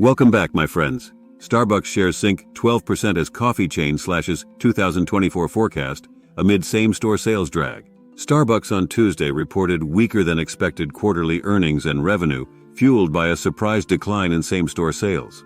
Welcome back, my friends. Starbucks shares sink 12% as coffee chain slashes 2024 forecast amid same-store sales drag. Starbucks on Tuesday reported weaker than expected quarterly earnings and revenue, fueled by a surprise decline in same-store sales.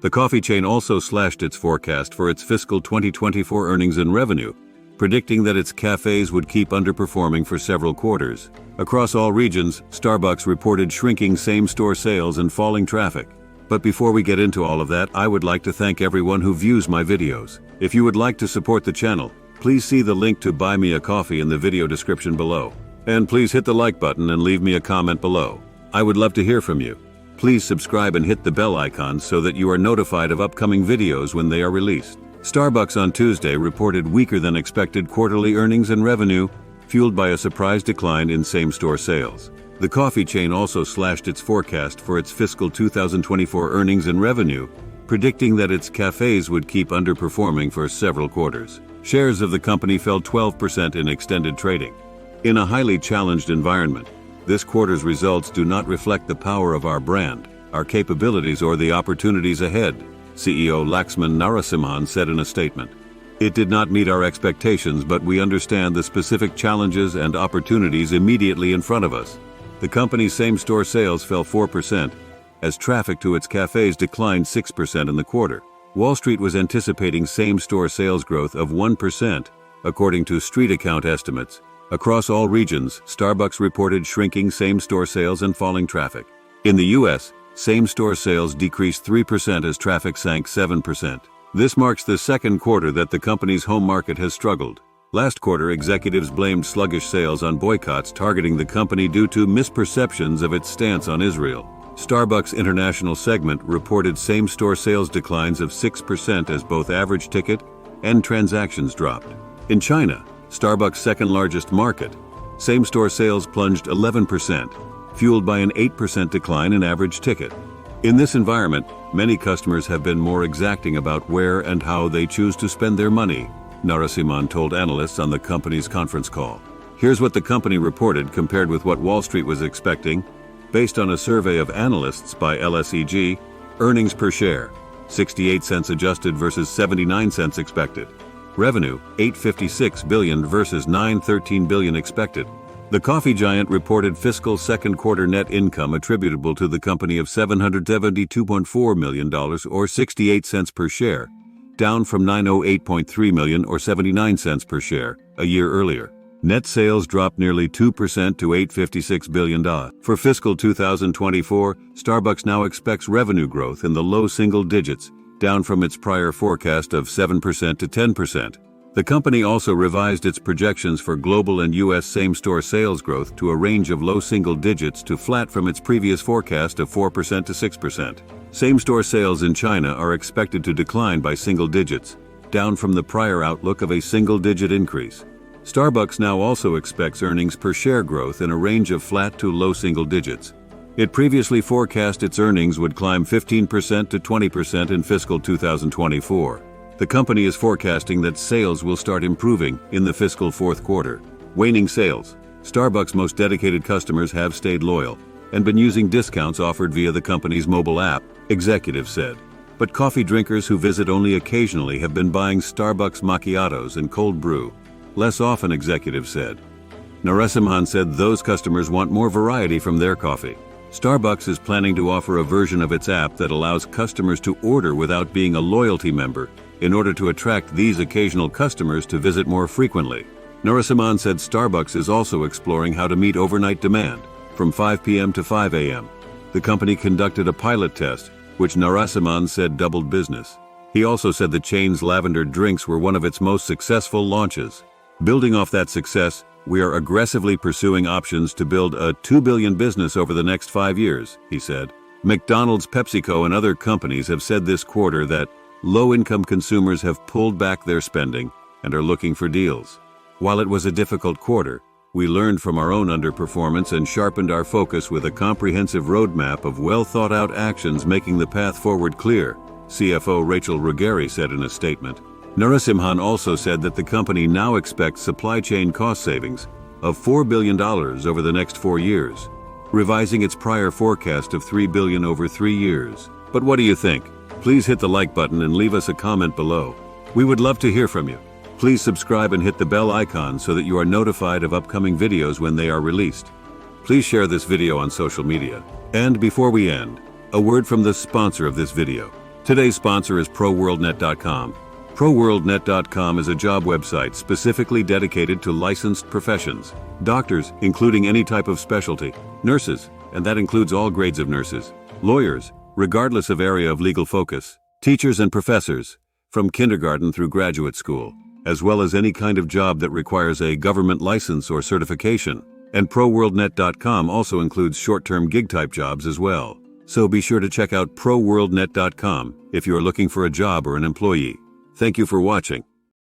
The coffee chain also slashed its forecast for its fiscal 2024 earnings and revenue, predicting that its cafes would keep underperforming for several quarters. Across all regions, Starbucks reported shrinking same-store sales and falling traffic. But before we get into all of that, I would like to thank everyone who views my videos. If you would like to support the channel, please see the link to buy me a coffee in the video description below. And please hit the like button and leave me a comment below. I would love to hear from you. Please subscribe and hit the bell icon so that you are notified of upcoming videos when they are released. Starbucks on Tuesday reported weaker than expected quarterly earnings and revenue, fueled by a surprise decline in same-store sales. The coffee chain also slashed its forecast for its fiscal 2024 earnings and revenue, predicting that its cafes would keep underperforming for several quarters. Shares of the company fell 12% in extended trading. In a highly challenged environment, this quarter's results do not reflect the power of our brand, our capabilities, or the opportunities ahead, CEO Laxman Narasimhan said in a statement. It did not meet our expectations, but we understand the specific challenges and opportunities immediately in front of us. The company's same-store sales fell 4%, as traffic to its cafes declined 6% in the quarter. Wall Street was anticipating same-store sales growth of 1%, according to street account estimates. Across all regions, Starbucks reported shrinking same-store sales and falling traffic. In the U.S., same-store sales decreased 3% as traffic sank 7%. This marks the second quarter that the company's home market has struggled. Last quarter, executives blamed sluggish sales on boycotts targeting the company due to misperceptions of its stance on Israel. Starbucks International segment reported same-store sales declines of 6% as both average ticket and transactions dropped. In China, Starbucks' second-largest market, same-store sales plunged 11%, fueled by an 8% decline in average ticket. In this environment, many customers have been more exacting about where and how they choose to spend their money, Narasimhan told analysts on the company's conference call. Here's what the company reported compared with what Wall Street was expecting. Based on a survey of analysts by LSEG, earnings per share, 68 cents adjusted versus 79 cents expected. Revenue, $856 billion versus $913 billion expected. The coffee giant reported fiscal second quarter net income attributable to the company of $772.4 million or 68 cents per share, down from $908.3 million or 79 cents per share a year earlier. Net sales dropped nearly 2% to $856 billion. For fiscal 2024, Starbucks now expects revenue growth in the low single digits, down from its prior forecast of 7% to 10%. The company also revised its projections for global and U.S. same-store sales growth to a range of low single digits to flat from its previous forecast of 4% to 6%. Same-store sales in China are expected to decline by single digits, down from the prior outlook of a single-digit increase. Starbucks now also expects earnings per share growth in a range of flat to low single digits. It previously forecast its earnings would climb 15% to 20% in fiscal 2024. The company is forecasting that sales will start improving in the fiscal fourth quarter. Waning sales. Starbucks' most dedicated customers have stayed loyal and been using discounts offered via the company's mobile app, executives said. But coffee drinkers who visit only occasionally have been buying Starbucks macchiatos and cold brew less often, executives said. Narasimhan said those customers want more variety from their coffee. Starbucks is planning to offer a version of its app that allows customers to order without being a loyalty member in order to attract these occasional customers to visit more frequently. Narasimhan said Starbucks is also exploring how to meet overnight demand from 5 p.m. to 5 a.m. The company conducted a pilot test, which Narasimhan said doubled business. He also said the chain's lavender drinks were one of its most successful launches. Building off that success, we are aggressively pursuing options to build a $2 billion business over the next 5 years, he said. McDonald's, PepsiCo, and other companies have said this quarter that low-income consumers have pulled back their spending and are looking for deals. While it was a difficult quarter, we learned from our own underperformance and sharpened our focus with a comprehensive roadmap of well-thought-out actions making the path forward clear, CFO Rachel Ruggeri said in a statement. Narasimhan also said that the company now expects supply chain cost savings of $4 billion over the next 4 years, revising its prior forecast of $3 billion over 3 years. But what do you think? Please hit the like button and leave us a comment below. We would love to hear from you. Please subscribe and hit the bell icon so that you are notified of upcoming videos when they are released. Please share this video on social media. And before we end, a word from the sponsor of this video. Today's sponsor is ProWorldNet.com. ProWorldNet.com is a job website specifically dedicated to licensed professions, doctors, including any type of specialty, nurses, and that includes all grades of nurses, lawyers, regardless of area of legal focus, teachers and professors, from kindergarten through graduate school, as well as any kind of job that requires a government license or certification. And ProWorldNet.com also includes short-term gig-type jobs as well. So be sure to check out ProWorldNet.com if you are looking for a job or an employee. Thank you for watching.